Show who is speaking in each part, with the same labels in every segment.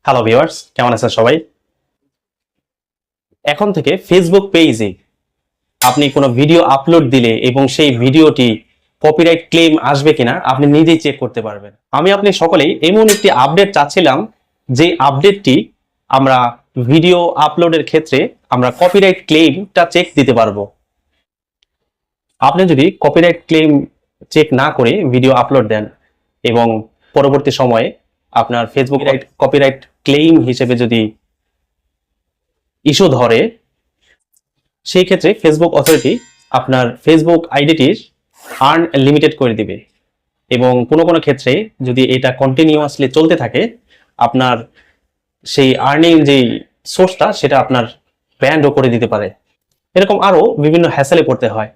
Speaker 1: Hello viewers, কেমন আছেন সবাই? এখন থেকে ফেসবুক পেজে আপনি কোনো ভিডিও আপলোড দিলে এবং সেই ভিডিওটি কপিরাইট ক্লেম আসবে কিনা আপনি নিজেই চেক করতে পারবেন। আমি আপনি সকলেই এমন একটি আপডেট চাচ্ছিলাম যে আপডেটটি আমরা ভিডিও আপলোডের ক্ষেত্রে আমরা কপিরাইট ক্লেমটা চেক দিতে পারবো। আপনি যদি কপিরাইট ক্লেম চেক না করে ভিডিও আপলোড দেন এবং পরবর্তী সময়ে আপনার ফেসবুক কপিরাইট ক্লেম হিসেবে যদি ইস্যু ধরে, সেই ক্ষেত্রে ফেসবুক অথরিটি আপনার ফেসবুক আইডিটির আর্ন লিমিটেড করে দিবে এবং কোনো কোনো ক্ষেত্রে যদি এটা কন্টিনিউয়াসলি চলতে থাকে আপনার সেই আর্নিং যেই সোর্সটা সেটা আপনার ব্যান্ডও করে দিতে পারে। এরকম আরও বিভিন্ন হ্যাসেলে পড়তে হয়,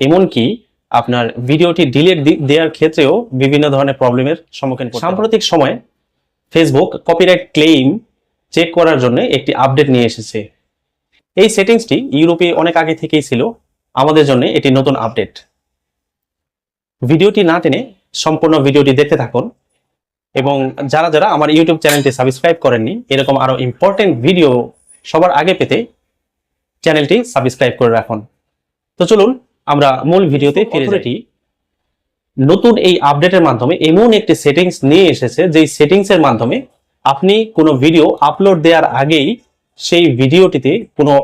Speaker 1: এমনকি আপনার ভিডিওটি ডিলিট দেওয়ার ক্ষেত্রেও বিভিন্ন ধরনের প্রবলেমের সম্মুখীন। সাম্প্রতিক সময়ে ফেসবুক কপিরাইট ক্লেইম চেক করার জন্য একটি আপডেট নিয়ে এসেছে। এই সেটিংসটি ইউরোপে অনেক আগে থেকেই ছিল, আমাদের জন্য এটি নতুন আপডেট। ভিডিওটি না টেনে সম্পূর্ণ ভিডিওটি দেখতে থাকুন এবং যারা যারা আমার ইউটিউব চ্যানেলটি সাবস্ক্রাইব করেননি এরকম আরো ইম্পর্টেন্ট ভিডিও সবার আগে পেতে চ্যানেলটি সাবস্ক্রাইব করে রাখুন। তো চলুন আমরা মূল ভিডিওতে ফিরে যাই। নতুন এই আপডেটের মাধ্যমে এমন একটি সেটিংস নিয়ে এসেছে যেই সেটিংসের মাধ্যমে আপনি কোনো ভিডিও আপলোড দেওয়ার আগেই সেই ভিডিওটিতে কোনো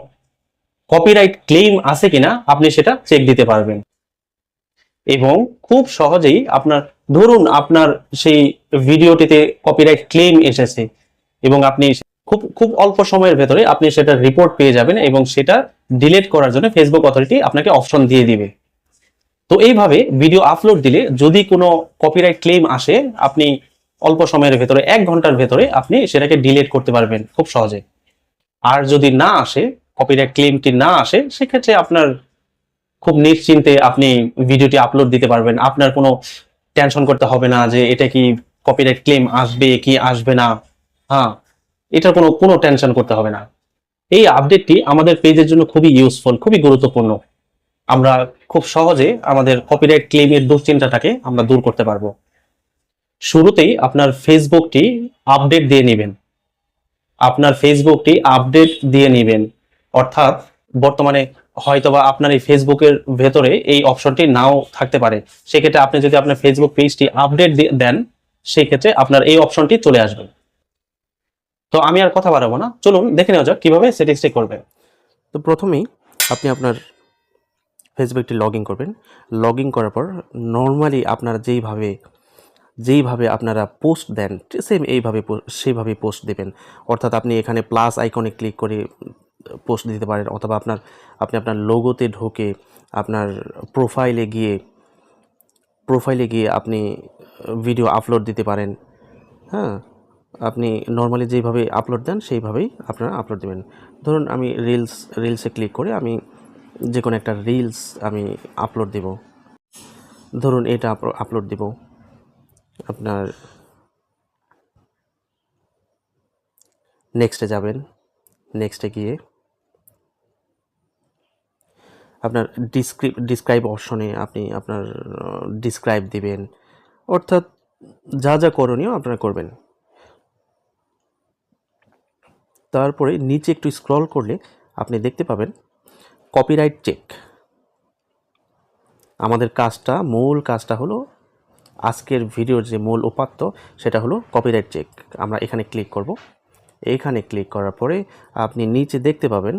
Speaker 1: কপিরাইট ক্লেম আছে কিনা আপনি সেটা চেক দিতে পারবেন এবং খুব সহজেই ধরুন আপনার সেই ভিডিওটিতে কপিরাইট ক্লেম এসেছে এবং আপনি খুব খুব অল্প সময়ের ভেতরে আপনি সেটা রিপোর্ট পেয়ে যাবেন এবং সেটা ডিলিট করার জন্য ফেসবুক অথরিটি আপনাকে অপশন দিয়ে দিবে। তো এইভাবে ভিডিও আপলোড দিলে যদি কোনো কপিরাইট ক্লেম আসে আপনি অল্প সময়ের ভেতরে 1 ঘন্টার ভেতরে আপনি সেটাকে ডিলিট করতে পারবেন খুব সহজে। আর যদি না আসে, কপিরাইট ক্লেমটি না আসে, সেক্ষেত্রে আপনার খুব নিশ্চিন্তে আপনি ভিডিওটি আপলোড দিতে পারবেন। আপনার কোনো টেনশন করতে হবে না যে এটা কি কপিরাইট ক্লেম আসবে কি আসবে না। হ্যাঁ, এটার কোনো টেনশন করতে হবে না। এই আপডেটটি আমাদের পেজের জন্য খুবই ইউজফুল, খুবই গুরুত্বপূর্ণ। আমরা খুব সহজে আমাদের কপিরাইট ক্লেমের দুশ্চিন্তাটাকে আমরা দূর করতে পারবো। শুরুতেই আপনার ফেসবুকটি আপডেট দিয়ে নেবেন। অর্থাৎ বর্তমানে হয়তোবা আপনার এই ফেসবুকের ভেতরে এই অপশনটি নাও থাকতে পারে। সেক্ষেত্রে আপনি যদি আপনার ফেসবুক পেজটি আপডেট দেন সেই ক্ষেত্রে আপনার এই অপশনটি চলে আসবে। তো আমি আর কথা বাড়াবো না, চলুন দেখে নেওয়া যাক কিভাবে সেটিংসটি করবেন।
Speaker 2: তো প্রথমেই আপনি আপনার ফেসবুকটি লগ ইন করবেন। লগ ইন করার পর নর্মালি আপনারা যেইভাবে আপনারা পোস্ট দেন সেম সেইভাবে পোস্ট দেবেন। অর্থাৎ আপনি এখানে প্লাস আইকনে ক্লিক করে পোস্ট দিতে পারেন, অথবা আপনি আপনার লোগোতে ঢুকে আপনার প্রোফাইলে গিয়ে আপনি ভিডিও আপলোড দিতে পারেন। হ্যাঁ, আপনি নর্মালি যেইভাবে আপলোড দেন সেইভাবেই আপনারা আপলোড দেবেন। ধরুন আমি রিলসে ক্লিক করে আমি যে কোনো একটা রিলস আমি আপলোড দেব। ধরুন এটা আপলোড দেব। আপনার নেক্সটে যাবেন। নেক্সটে গিয়ে আপনার ডিসক্রাইব অপশনে আপনি আপনার ডিসক্রাইব দিবেন। অর্থাৎ যা যা করণীয় আপনারা করবেন। তারপরে নিচে একটু স্ক্রল করলে আপনি দেখতে পাবেন কপিরাইট চেক। আমাদের মূল কাজটা হলো আজকের ভিডিওর যে মূল উপাত্ত সেটা হলো কপিরাইট চেক। আমরা এখানে ক্লিক করব। এইখানে ক্লিক করার পরে আপনি নিচে দেখতে পাবেন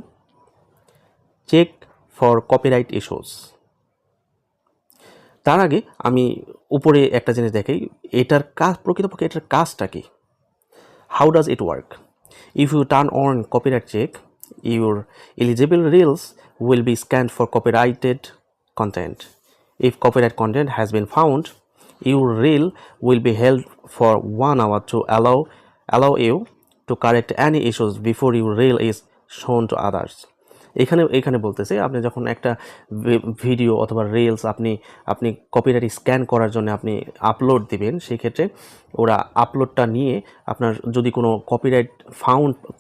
Speaker 2: চেক ফর কপিরাইট ইস্যুস। তার আগে আমি উপরে একটা জিনিস দেখাই, প্রকৃতপক্ষে এটার কাজটা কি, how does it work. If you turn on copyright check, your eligible reels will be scanned for copyrighted content. If copyright content has been found, your reel will be held for 1 hour to allow you to correct any issues before your reel is shown to others. এখানে বলতেছে আপনি যখন একটা video অথবা reels আপনি copyright scan করার জন্য আপনি আপলোড দিবেন, সেই ক্ষেত্রে ওরা আপলোডটা নিয়ে আপনার যদি কোনো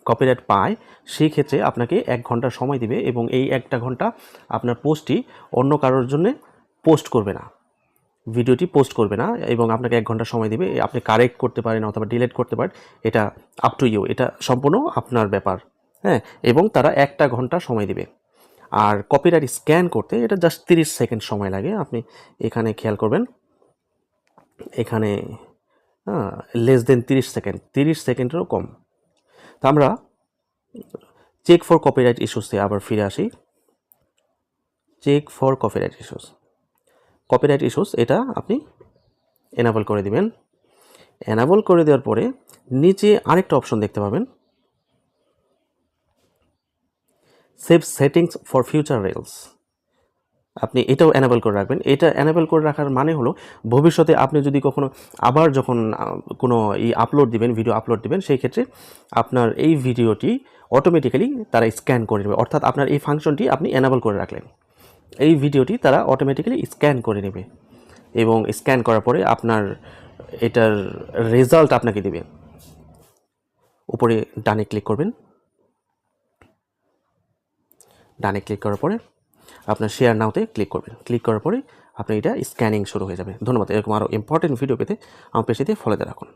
Speaker 2: কপিরাইট পায় সেই ক্ষেত্রে আপনাকে 1 ঘন্টা সময় দিবে এবং এই 1টা ঘন্টা আপনার পোস্টটি অন্য কারোর জন্য পোস্ট করবে না। ভিডিওটি পোস্ট করবে না এবং আপনাকে 1 ঘন্টা সময় দিবে। আপনি কারেক্ট করতে পারেন অথবা ডিলিট করতে পারেন, এটা আপ টু ইউ, এটা সম্পূর্ণ আপনার ব্যাপার। হ্যাঁ, এবং তারা 1টা ঘন্টা সময় দিবে। আর কপিরাইট স্ক্যান করতে এটা জাস্ট 30 সেকেন্ড সময় লাগে। আপনি এখানে খেয়াল করবেন, এখানে লেস দেন 30 সেকেন্ড, 30 সেকেন্ডেরও কম। তো আমরা চেক ফর কপিরাইট ইস্যুসে আবার ফিরে আসি। Check for copyright issues, copyright issues এটা আপনি এনাবল করে দিবেন। এনাবল করে দেওয়ার পরে নিচে আরেকটা অপশন দেখতে পাবেন, save settings for future reels. আপনি এটাও এনাবল করে রাখবেন। এটা এনাবল করে রাখার মানে হলো ভবিষ্যতে আপনি যদি কখনো আবার যখন কোনো আপলোড দিবেন, ভিডিও আপলোড দিবেন, সেই ক্ষেত্রে আপনার এই ভিডিওটি অটোমেটিক্যালি তারা স্ক্যান করে নেবে। অর্থাৎ আপনার এই ফাংশনটি আপনি এনাবল করে রাখলেন, এই ভিডিওটি তারা অটোমেটিক্যালি স্ক্যান করে নেবে এবং স্ক্যান করার পরে আপনার এটার রেজাল্ট আপনাকে দেবে। উপরে ডানে ক্লিক করবেন, ডানে ক্লিক করার পরে আপনার শেয়ার নাওতে ক্লিক করবেন। ক্লিক করার পরে আপনার এটা স্ক্যানিং শুরু হয়ে যাবে। ধন্যবাদ। এরকম আরও ইম্পর্টেন্ট ভিডিও পেতে আমার পেজটিতে ফলোতে রাখুন।